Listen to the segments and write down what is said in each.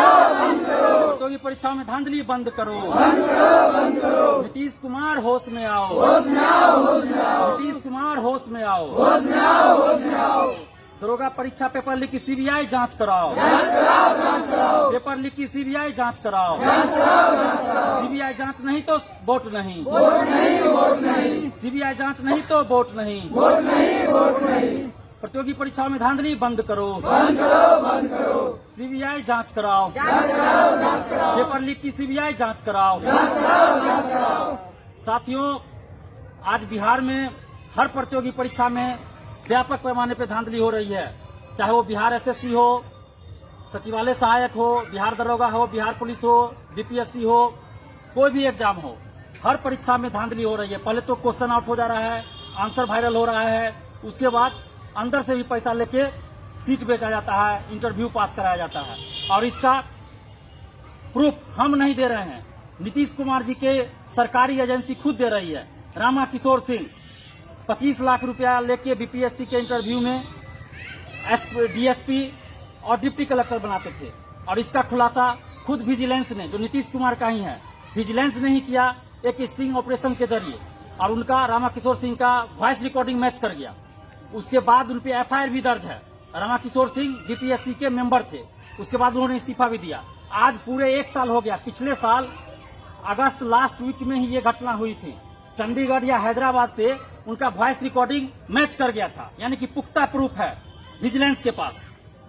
प्रतियोगी परीक्षाओं में धांधली बंद करो। नीतीश कुमार होश में आओ। नीतीश कुमार होश में आओ। दरोगा परीक्षा पेपर लीक की सीबीआई जांच कराओ। पेपर लीक की सीबीआई जांच कराओ। सीबीआई जांच नहीं तो वोट नहीं। सीबीआई जांच नहीं तो वोट नहीं। प्रतियोगी परीक्षाओं में धांधली बंद करो। सीबीआई जांच कराओ। पेपर लीक की सीबीआई जांच कराओ। साथियों, आज बिहार में हर प्रतियोगी परीक्षा में व्यापक पैमाने पर धांधली हो रही है। चाहे वो बिहार एसएससी हो, सचिवालय सहायक हो, बिहार दरोगा हो, बिहार पुलिस हो, बीपीएससी हो, कोई भी एग्जाम हो, हर परीक्षा में धांधली हो रही है। पहले तो क्वेश्चन आउट हो जा रहा है, आंसर वायरल हो रहा है, उसके बाद अंदर से भी पैसा लेके सीट बेचा जाता है, इंटरव्यू पास कराया जाता है। और इसका प्रूफ हम नहीं दे रहे हैं, नीतीश कुमार जी के सरकारी एजेंसी खुद दे रही है। रामा किशोर सिंह 25 लाख रुपया लेके बीपीएससी के इंटरव्यू में डीएसपी और डिप्टी कलेक्टर बनाते थे। और इसका खुलासा खुद विजिलेंस ने, जो नीतीश कुमार का ही है, विजिलेंस ने ही किया एक स्टिंग ऑपरेशन के जरिए। और उनका रामा किशोर सिंह का वॉइस रिकॉर्डिंग मैच कर गया। उसके बाद उन पे एफआईआर भी दर्ज है। रामा किशोर सिंह बीपीएससी के मेंबर थे, उसके बाद उन्होंने इस्तीफा भी दिया। आज पूरे 1 साल हो गया। पिछले साल अगस्त लास्ट वीक में ही ये घटना हुई थी। चंडीगढ़ या हैदराबाद से उनका वॉइस रिकॉर्डिंग मैच कर गया था, यानी कि पुख्ता प्रूफ है विजिलेंस के पास।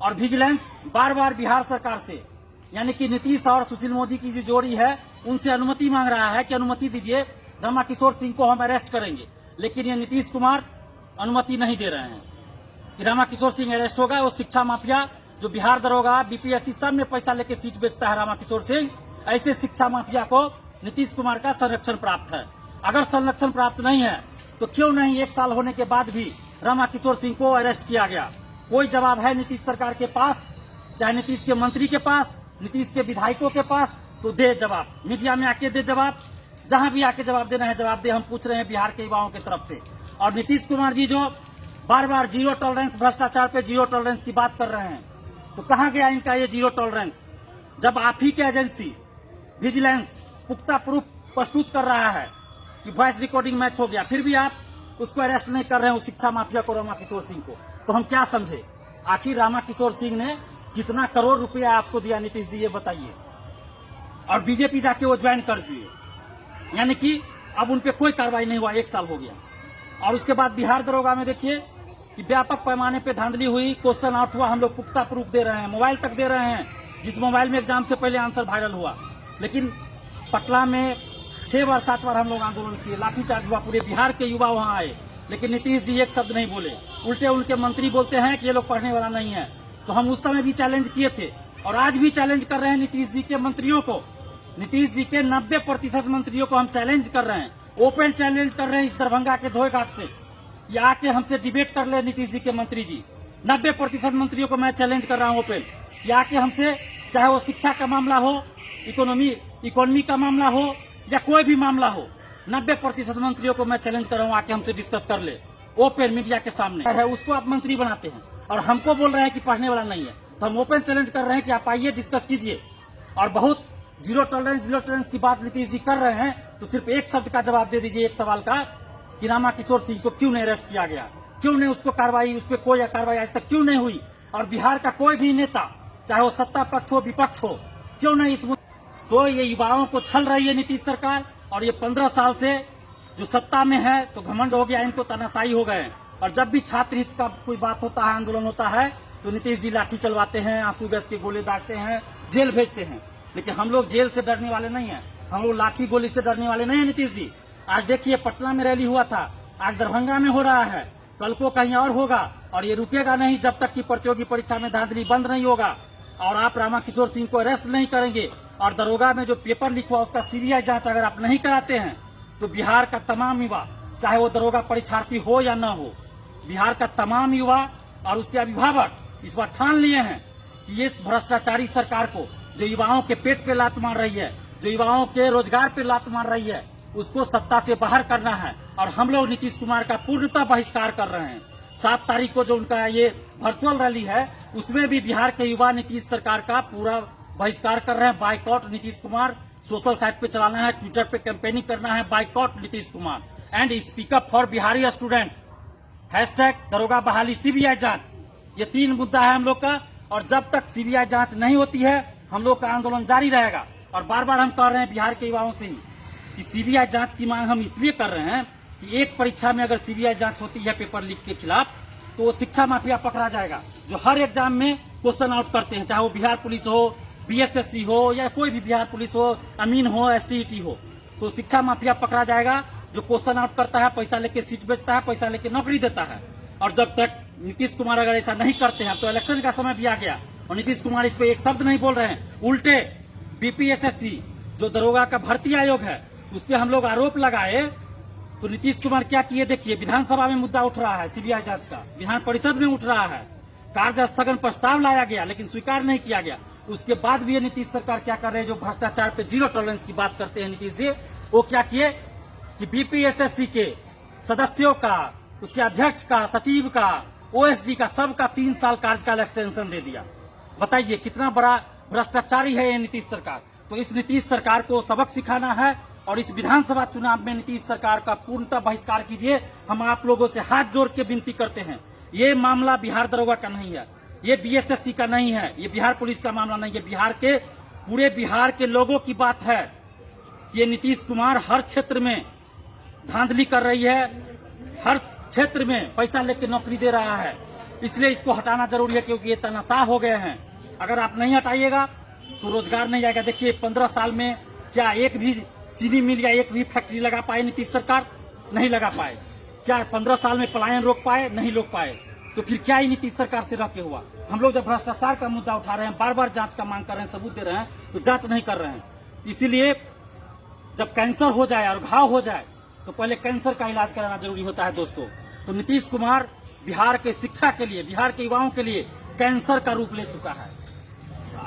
और विजिलेंस बार बार बिहार सरकार से, यानी कि नीतीश और सुशील मोदी की जो जोड़ी है, उनसे अनुमति मांग रहा है कि अनुमति दीजिए, रामा किशोर सिंह को हम अरेस्ट करेंगे। लेकिन ये नीतीश कुमार अनुमति नहीं दे रहे हैं कि रामा किशोर सिंह अरेस्ट होगा। वो शिक्षा माफिया जो बिहार दरोगा, बीपीएससी सब में पैसा लेके सीट बेचता है रामा किशोर सिंह, ऐसे शिक्षा माफिया को नीतीश कुमार का संरक्षण प्राप्त है। अगर संरक्षण प्राप्त नहीं है तो क्यों नहीं 1 साल होने के बाद भी रामा किशोर सिंह को अरेस्ट किया गया? कोई जवाब है नीतीश सरकार के पास, चाहे नीतीश के मंत्री के पास, नीतीश के विधायकों के पास, तो दे जवाब। मीडिया में आके दे जवाब, जहां भी आके जवाब देना है जवाब दे। हम पूछ रहे हैं बिहार के युवाओं की तरफ से। और नीतीश कुमार जी जो बार बार जीरो टॉलरेंस, भ्रष्टाचार पे जीरो टॉलरेंस की बात कर रहे हैं, तो कहां गया इनका ये जीरो टॉलरेंस? जब आप ही की एजेंसी विजिलेंस पुख्ता प्रूफ प्रस्तुत कर रहा है कि वॉइस रिकॉर्डिंग मैच हो गया, फिर भी आप उसको अरेस्ट नहीं कर रहे हैं, उस शिक्षा माफिया को, रामा किशोर सिंह को, तो हम क्या समझे? आखिर रामा किशोर सिंह ने कितना करोड़ रुपया आपको दिया नीतीश जी, ये बताइए। और बीजेपी जाके वो ज्वाइन कर दिए, यानी कि अब उन पे कोई कार्रवाई नहीं हुआ। 1 साल हो गया। और उसके बाद बिहार दरोगा में देखिए कि व्यापक पैमाने पे धांधली हुई, क्वेश्चन आउट हुआ, हम लोग पुख्ता प्रूफ दे रहे हैं, मोबाइल तक दे रहे हैं, जिस मोबाइल में एग्जाम से पहले आंसर वायरल हुआ। लेकिन पटना में 6 बार 7 बार हम लोग आंदोलन किए, लाठीचार्ज हुआ, पूरे बिहार के युवा वहां आए, लेकिन नीतीश जी एक शब्द नहीं बोले। उल्टे उनके मंत्री बोलते हैं कि ये लोग पढ़ने वाला नहीं है। तो हम उस समय भी चैलेंज किए थे और आज भी चैलेंज कर रहे हैं नीतीश जी के मंत्रियों को। नीतीश जी के 90% मंत्रियों को हम चैलेंज कर रहे हैं, ओपन चैलेंज कर रहे हैं इस दरभंगा के धोए घाट से, कि आके हमसे डिबेट कर ले नीतीश जी के मंत्री जी। 90% मंत्रियों को मैं चैलेंज कर रहा हूँ ओपन, कि आके हमसे, चाहे वो शिक्षा का मामला हो, इकोनॉमी का मामला हो, या कोई भी मामला हो, 90% मंत्रियों को मैं चैलेंज कर रहा हूँ, आके हमसे डिस्कस कर ले ओपन मीडिया के सामने है। उसको आप मंत्री बनाते हैं और हमको बोल रहे हैं कि पढ़ने वाला नहीं है। तो हम ओपन चैलेंज कर रहे हैं कि आप आइए, डिस्कस कीजिए। और बहुत जीरो टॉलरेंस की बात नीतीश जी कर रहे हैं, तो सिर्फ एक शब्द का जवाब दे दीजिए, एक सवाल का, कि रामा किशोर सिंह को क्यों नहीं अरेस्ट किया गया, क्यों नहीं उसको कार्रवाई, उस पर कोई कार्रवाई आज तक क्यों नहीं हुई? और बिहार का कोई भी नेता, चाहे वो सत्ता पक्ष हो, विपक्ष हो, क्यों नहीं इस तो ये युवाओं को छल रही है नीतीश सरकार। और ये 15 साल से जो सत्ता में है, तो घमंड हो गया, इनको तानाशाही हो गए। और जब भी छात्र हित का कोई बात होता है, आंदोलन होता है, तो नीतीश जी लाठी चलवाते हैं, आंसू गैस के गोले दागते हैं, जेल भेजते हैं। लेकिन हम लोग जेल से डरने वाले नहीं है, हम लोग लाठी गोली से डरने वाले नहीं है नीतीश जी। आज देखिए पटना में रैली हुआ था, आज दरभंगा में हो रहा है, कल को कहीं और होगा। और ये रुकेगा नहीं जब तक कि प्रतियोगी परीक्षा में धांधली बंद नहीं होगा। और आप रामा किशोर सिंह को अरेस्ट नहीं करेंगे, और दरोगा में जो पेपर लीक हुआ उसका सीबीआई जांच अगर आप नहीं कराते हैं, तो बिहार का तमाम युवा, चाहे वो दरोगा परीक्षार्थी हो या न हो, बिहार का तमाम युवा और उसके अभिभावक इस बार ठान लिए हैं कि इस भ्रष्टाचारी सरकार को, जो युवाओं के पेट पे लात मार रही है, जो युवाओं के रोजगार पे लात मार रही है, उसको सत्ता से बाहर करना है। और हम लोग नीतीश कुमार का पूर्णतः बहिष्कार कर रहे हैं। 7 तारीख को जो उनका ये वर्चुअल रैली है, उसमें भी बिहार के युवा नीतीश सरकार का पूरा बहिष्कार कर रहे हैं। Boycott Nitish Kumar, social site पे चलाना है, ट्विटर पे कैंपेनिंग करना है, boycott Nitish Kumar and speak up for Bihari student, hashtag दरोगा बहाली, सीबीआई जांच। ये 3 मुद्दा है हम लोग का, और जब तक सीबीआई जांच नहीं होती है हम लोग का आंदोलन जारी रहेगा। और बार बार हम कह रहे हैं बिहार के युवाओं से ही कि सीबीआई जांच की मांग हम इसलिए कर रहे हैं कि एक परीक्षा में अगर सीबीआई जांच होती है पेपर लीक के खिलाफ, तो वो शिक्षा माफिया पकड़ा जाएगा जो हर एग्जाम में क्वेश्चन आउट करते हैं, चाहे वो बिहार पुलिस हो, बीएसएससी हो, या कोई भी बिहार पुलिस हो, अमीन हो, एसटीईटी हो। तो शिक्षा माफिया पकड़ा जाएगा जो क्वेश्चन आउट करता है, पैसा लेके सीट बेचता है, पैसा लेके नौकरी देता है। और जब तक नीतीश कुमार अगर ऐसा नहीं करते हैं, तो इलेक्शन का समय भी आ गया और नीतीश कुमार इस पे एक शब्द नहीं बोल रहे हैं। उल्टे बीपीएसएससी जो दरोगा का भर्ती आयोग है, उस पर हम लोग आरोप लगाए तो नीतीश कुमार क्या किए देखिए। विधानसभा में मुद्दा उठ रहा है सीबीआई जांच का, विधान परिषद में उठ रहा है, कार्य स्थगन प्रस्ताव लाया गया लेकिन स्वीकार नहीं किया गया। उसके बाद भी ये नीतीश सरकार क्या कर रहे हैं, जो भ्रष्टाचार पे 0 टॉलरेंस की बात करते हैं नीतीश जी, वो क्या किए कि बीपीएसएससी के सदस्यों का, उसके अध्यक्ष का, सचिव का, ओएसडी का, सबका 3 साल कार्यकाल एक्सटेंशन दे दिया। बताइए कितना बड़ा भ्रष्टाचारी है ये नीतीश सरकार। तो इस नीतीश सरकार को सबक सिखाना है और इस विधानसभा चुनाव में नीतीश सरकार का पूर्णतः बहिष्कार कीजिए। हम आप लोगों से हाथ जोड़ के विनती करते हैं। ये मामला बिहार दरोगा का नहीं है, ये बीएसएससी का नहीं है, ये बिहार पुलिस का मामला नहीं है, बिहार के पूरे बिहार के लोगों की बात है। ये नीतीश कुमार हर क्षेत्र में धांधली कर रही है, हर क्षेत्र में पैसा लेके नौकरी दे रहा है, इसलिए इसको हटाना जरूरी है क्योंकि ये तनाशाह हो गए हैं। अगर आप नहीं हटाइएगा तो रोजगार नहीं आएगा। देखिए 15 साल में क्या एक भी चीनी मिल या एक भी फैक्ट्री लगा पाए नीतीश सरकार? नहीं लगा पाए। क्या 15 साल में पलायन रोक पाए? नहीं रोक पाए। तो फिर क्या ही नीतीश सरकार से रह के हुआ? हम लोग जब भ्रष्टाचार का मुद्दा उठा रहे हैं, बार बार जांच का मांग कर रहे हैं, सबूत दे रहे हैं, तो जांच नहीं कर रहे हैं। इसीलिए जब कैंसर हो जाए और घाव हो जाए तो पहले कैंसर का इलाज कराना जरूरी होता है दोस्तों। तो नीतीश कुमार बिहार के शिक्षा के लिए, बिहार के युवाओं के लिए कैंसर का रूप ले चुका है।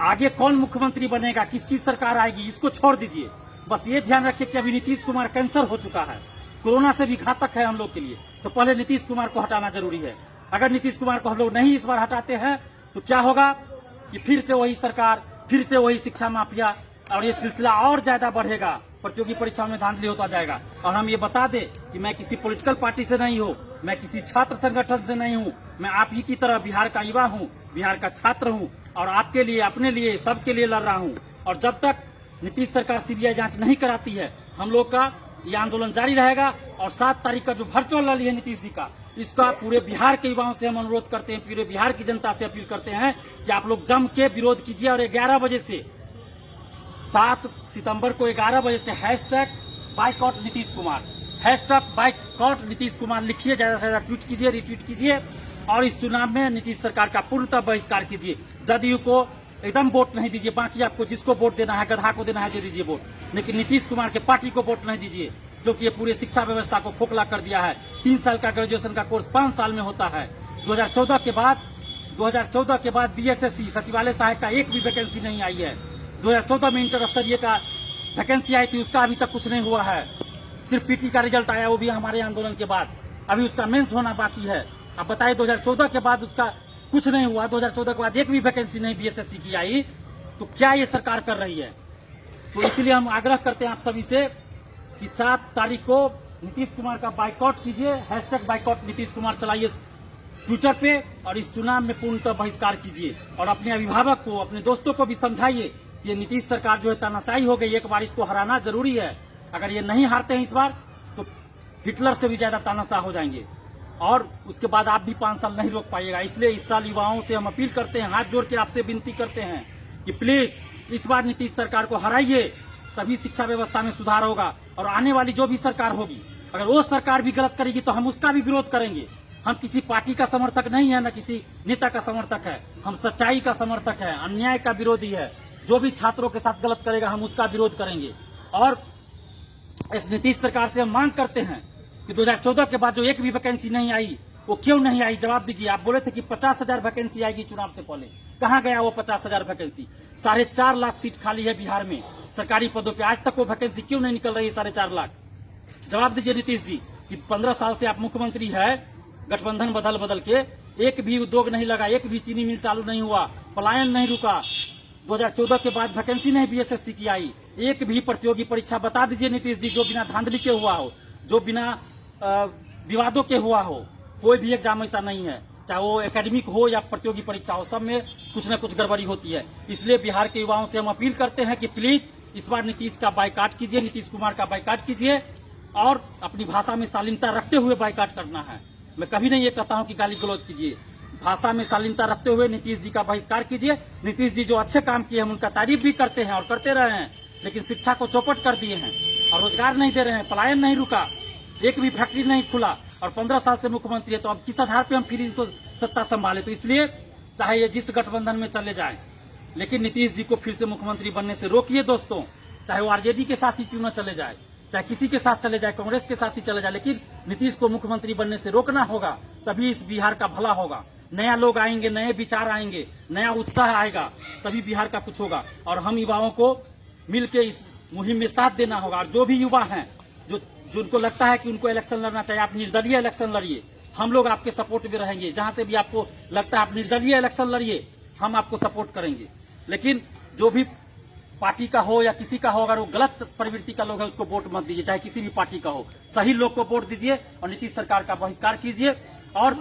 आगे कौन मुख्यमंत्री बनेगा, किसकी सरकार आएगी, इसको छोड़ दीजिए। बस ये ध्यान रखिए कि अभी नीतीश कुमार कैंसर हो चुका है, कोरोना से भी घातक है हम लोग के लिए। तो पहले नीतीश कुमार को हटाना जरूरी है। अगर नीतीश कुमार को हम लोग नहीं इस बार हटाते हैं तो क्या होगा कि फिर से वही सरकार, फिर से वही शिक्षा माफिया, और ये सिलसिला और ज्यादा बढ़ेगा, प्रतियोगी परीक्षाओं में धांधली होता जाएगा। और हम ये बता दें कि मैं किसी पॉलिटिकल पार्टी से नहीं हूँ, मैं किसी छात्र संगठन से नहीं हूँ, मैं आप ही की तरह बिहार का युवा हूँ, बिहार का छात्र हूँ और आपके लिए, अपने लिए, सबके लिए लड़ रहा हूँ। और जब तक नीतीश सरकार सीबीआई जांच नहीं कराती है, हम लोग का ये आंदोलन जारी रहेगा। और 7 तारीख का जो वर्चुअल रैली है नीतीश जी का, इसका पूरे बिहार के युवाओं से हम अनुरोध करते हैं, पूरे बिहार की जनता से अपील करते हैं कि आप लोग जम के विरोध कीजिए। और 11 बजे से 7 सितंबर को 11 बजे से hashtag boycott Nitish Kumar, hashtag boycott Nitish Kumar लिखिए, ज्यादा से ज्यादा ट्वीट कीजिए, रिट्वीट कीजिए और इस चुनाव में नीतीश सरकार का पूर्णतः बहिष्कार कीजिए। जदयू को एकदम वोट नहीं दीजिए, बाकी आपको जिसको वोट देना है, गधा को देना है दे दीजिए वोट, लेकिन नीतीश कुमार के पार्टी को वोट नहीं दीजिए, जो कि ये पूरे शिक्षा व्यवस्था को खोखला कर दिया है। 3 साल का ग्रेजुएशन का कोर्स 5 साल में होता है। 2014 के बाद बीएसएससी सचिवालय सहायक का एक भी वैकेंसी नहीं आई है। 2014 में इंटर स्तरीय का वैकेंसी आई थी, उसका अभी तक कुछ नहीं हुआ है। सिर्फ पीटी का रिजल्ट आया, वो भी हमारे आंदोलन के बाद। अभी उसका मेंस होना बाकी है। अब बताइए 2014 के बाद उसका कुछ नहीं हुआ, 2014 के बाद एक भी वैकेंसी नहीं बीएसएससी की आई, तो क्या ये सरकार कर रही है? तो इसलिए हम आग्रह करते हैं आप सभी से कि 7 तारीख को नीतीश कुमार का बाइकआउट कीजिए, हैशटैग बाइकआउट नीतीश कुमार चलाइए ट्विटर पे और इस चुनाव में पूर्णतः बहिष्कार कीजिए। और अपने अभिभावक को, अपने दोस्तों को भी समझाइए कि ये नीतीश सरकार जो है तानाशाही हो गई, एक बार इसको हराना जरूरी है। अगर ये नहीं हारते हैं इस बार तो हिटलर से भी ज्यादा तानाशाह हो जाएंगे और उसके बाद आप भी 5 साल नहीं रोक पाइएगा। इसलिए इस साल युवाओं से हम अपील करते हैं, हाथ जोड़ के आपसे विनती करते हैं कि प्लीज इस बार नीतीश सरकार को हराइए, तभी शिक्षा व्यवस्था में सुधार होगा। और आने वाली जो भी सरकार होगी, अगर वो सरकार भी गलत करेगी तो हम उसका भी विरोध करेंगे। हम किसी पार्टी का समर्थक नहीं है, न किसी नेता का समर्थक है, हम सच्चाई का समर्थक है, अन्याय का विरोधी है। जो भी छात्रों के साथ गलत करेगा हम उसका विरोध करेंगे। और इस नीतीश सरकार से हम मांग करते हैं कि 2014 के बाद जो एक भी वैकेंसी नहीं आई, वो क्यों नहीं आई, जवाब दीजिए। आप बोले थे कि 50,000 वैकेंसी आएगी चुनाव से पहले, कहाँ गया वो 50,000 वैकेंसी? 4.5 लाख सीट खाली है बिहार में सरकारी पदों पे, आज तक वो वैकेंसी क्यों नहीं निकल रही है 4.5 लाख? जवाब दीजिए नीतीश जी कि 15 साल से आप मुख्यमंत्री है, गठबंधन बदल बदल के एक भी उद्योग नहीं लगा, एक भी चीनी मिल चालू नहीं हुआ, पलायन नहीं रुका, 2014 के बाद वैकेंसी नहीं बीएसएससी की आई, एक भी प्रतियोगी परीक्षा बता दीजिए नीतीश जी जो बिना धांधली के हुआ हो, जो बिना विवादों के हुआ हो। कोई भी एग्जाम ऐसा नहीं है, चाहे वो एकेडमिक हो या प्रतियोगी परीक्षा हो, सब में कुछ न कुछ गड़बड़ी होती है। इसलिए बिहार के युवाओं से हम अपील करते हैं कि प्लीज इस बार नीतीश का बाइकाट कीजिए, नीतीश कुमार का बाइकाट कीजिए और अपनी भाषा में शालीनता रखते हुए बाइकाट करना है। मैं कभी नहीं ये कहता हूं कि गाली गलौज कीजिए, भाषा में शालीनता रखते हुए नीतीश जी का बहिष्कार कीजिए। नीतीश जी जो अच्छे काम किए हम उनका तारीफ भी करते हैं और करते रहे हैं, लेकिन शिक्षा को चौपट कर दिए हैं और रोजगार नहीं दे रहे हैं, पलायन नहीं रुका, एक भी फैक्ट्री नहीं खुला और 15 साल से मुख्यमंत्री है, तो अब किस आधार पे हम फिर इनको सत्ता संभाले। तो इसलिए चाहे ये जिस गठबंधन में चले जाए, लेकिन नीतीश जी को फिर से मुख्यमंत्री बनने से रोकिए दोस्तों। चाहे वो आरजेडी के साथ ही क्यों न चले जाए, चाहे किसी के साथ चले जाए, कांग्रेस के साथ ही चले जाए, लेकिन नीतीश को मुख्यमंत्री बनने से रोकना होगा, तभी इस बिहार का भला होगा। नया लोग आएंगे, नए विचार आएंगे, नया उत्साह आएगा, तभी बिहार का कुछ होगा। और हम युवाओं को मिलकर इस मुहिम में साथ देना होगा। और जो भी युवा हैं जिनको लगता है कि उनको इलेक्शन लड़ना चाहिए, आप निर्दलीय इलेक्शन लड़िए, हम लोग आपके सपोर्ट में रहेंगे। जहां से भी आपको लगता है आप निर्दलीय इलेक्शन लड़िए, हम आपको सपोर्ट करेंगे। लेकिन जो भी पार्टी का हो या किसी का हो, अगर वो गलत प्रवृत्ति का लोग है उसको वोट मत दीजिए, चाहे किसी भी पार्टी का हो। सही लोग को वोट दीजिए और नीतीश सरकार का बहिष्कार कीजिए। और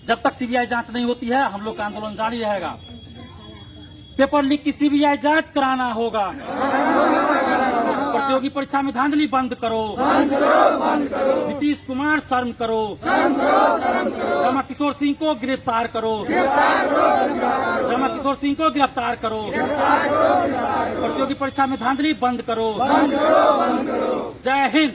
जब तक सीबीआई जांच नहीं होती है हम लोग का आंदोलन जारी रहेगा। पेपर लीक की सीबीआई जांच कराना होगा, प्रतियोगी परीक्षा में धांधली बंद करो, नीतीश कुमार शर्म करो, रमा किशोर सिंह को गिरफ्तार करो, रमा किशोर सिंह को गिरफ्तार करो, प्रतियोगी परीक्षा में धांधली बंद करो। जय हिंद।